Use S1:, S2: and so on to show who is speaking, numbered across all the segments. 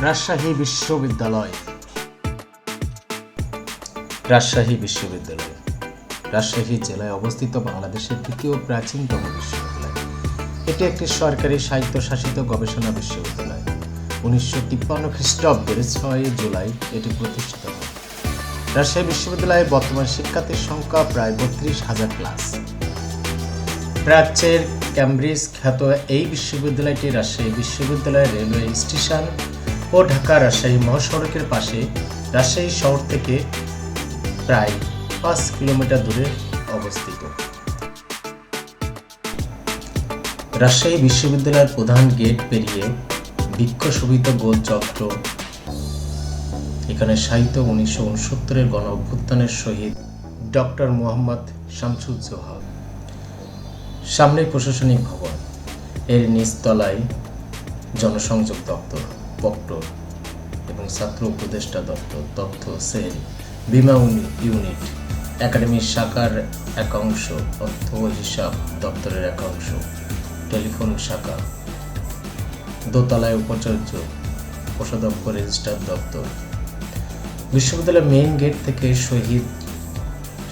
S1: রাজশাহী বিশ্ববিদ্যালয়। রাজশাহী বিশ্ববিদ্যালয় রাজশাহী জেলায় অবস্থিত বাংলাদেশের তৃতীয় প্রাচীনতম বিশ্ববিদ্যালয়। এটি একটি সরকারি স্বায়ত্তশাসিত গবেষণা বিশ্ববিদ্যালয়। 1953 খ্রিস্টাব্দের 6 জুলাই এটি প্রতিষ্ঠিত হয়। রাজশাহী বিশ্ববিদ্যালয়ে বর্তমান শিক্ষার্থীর সংখ্যা প্রায় 32,000 প্লাস। প্রাচ্যের ক্যামব্রিজ খ্যাত এই বিশ্ববিদ্যালয়টি রাজশাহী বিশ্ববিদ্যালয়ের রেলওয়ে স্টেশন ও ঢাকা রাজশাহী মহাসড়কের পাশে রাজশাহী শহর থেকে প্রায় 5 কিলোমিটার দূরে অবস্থিত। রাজশাহী বিশ্ববিদ্যালয়ের প্রধান গেট পেরিয়ে বৃক্ষ শোভিত গোল চত্বর। এখানে সাহিত্য 1969-এর গণ অভ্যুত্থানের শহীদ ডক্টর মোহাম্মদ শামসুজ্জোহা। সামনে প্রশাসনিক ভবন, এর নিচতলায় জনসংযোগ দপ্তর, প্রক্টর এবং ছাত্র উপদেষ্টা দপ্তর, তথ্য সেল, বীমা ইউনিট, একাডেমির শাখার একাংশ, অর্থ হিসাব দপ্তরের একাংশ, টেলিফোন শাখা, দোতলায় উপাচার্য, কোষাধ্যক্ষ, রেজিস্ট্রার দপ্তর। বিশ্ববিদ্যালয়ের মেইন গেট থেকে শহীদ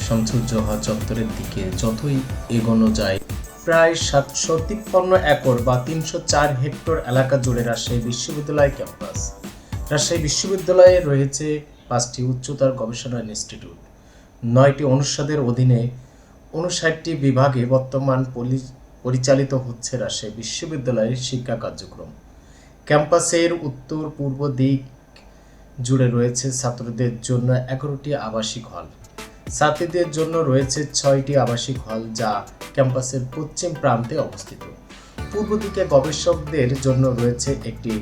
S1: শামসুজ্জোহা চত্বরের দিকে যতই এগোনো যায়, প্রায় 753 একর বা 304 হেক্টর এলাকা জুড়ে রাজশাহী বিশ্ববিদ্যালয় ক্যাম্পাস। রাজশাহী বিশ্ববিদ্যালয়ে রয়েছে 5টি উচ্চতর গবেষণা ইনস্টিটিউট, 9টি অনুষদের অধীনে 59টি বিভাগে বর্তমান পরিচালিত হচ্ছে রাজশাহী বিশ্ববিদ্যালয়ের শিক্ষা কার্যক্রম। ক্যাম্পাসের উত্তর পূর্ব দিক জুড়ে রয়েছে ছাত্রদের জন্য 11টি আবাসিক হল, ছাত্রীদের জন্য রয়েছে 6টি আবাসিক হল যা ক্যাম্পাসের পশ্চিম প্রান্তে অবস্থিত। পূর্ব দিকে গবেষকদের জন্য রয়েছে একটি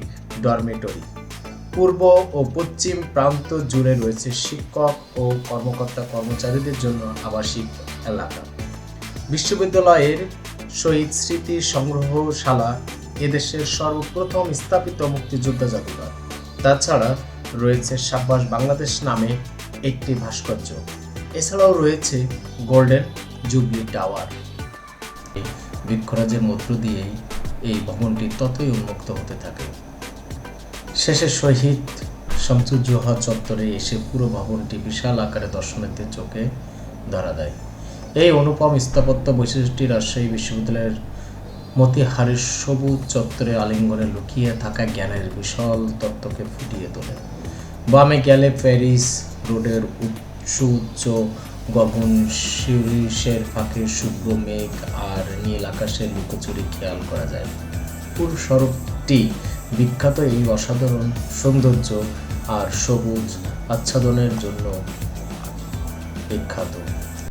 S1: ডরমেটরি। পূর্ব ও পশ্চিম প্রান্ত জুড়ে রয়েছে শিক্ষক ও কর্মচারীদের জন্য আবাসিক এলাকা। বিশ্ববিদ্যালয়ের শহীদ স্মৃতি সংগ্রহশালা এদেশের সর্বপ্রথম স্থাপিত মুক্তিযোদ্ধা জাদুঘর। তাছাড়া রয়েছে সাব্বাস বাংলাদেশ নামে একটি ভাস্কর্য। এছাড়াও রয়েছে গোল্ডেন জুবলি টাওয়ার। বৃক্ষরাজের মধ্য দিয়েই এই ভবনটি ততই উন্মুক্ত হতে থাকে। শেষে শহীদ শামসুজ্জোহা চত্বরে এসে পুরো ভবনটি বিশাল আকারে দর্শনার্থীর চোখে ধরা দেয়। এই অনুপম স্থাপত্য বৈশিষ্ট্যটি রাজশাহী বিশ্ববিদ্যালয়ের মতিহারের সবুজ চত্বরে আলিঙ্গনে লুকিয়ে থাকা জ্ঞানের বিশাল তত্ত্বকে ফুটিয়ে তোলে। বামে গেলে প্যারিস রোডের উচ্চ গগন শিরিষের ফাঁকে শুভ্র মেঘ আর নীল আকাশের লুকোচুরি খেয়াল করা যায়। পুরো সড়কটি বিখ্যাত এই অসাধারণ সৌন্দর্য আর সবুজ আচ্ছাদনের জন্য বিখ্যাত।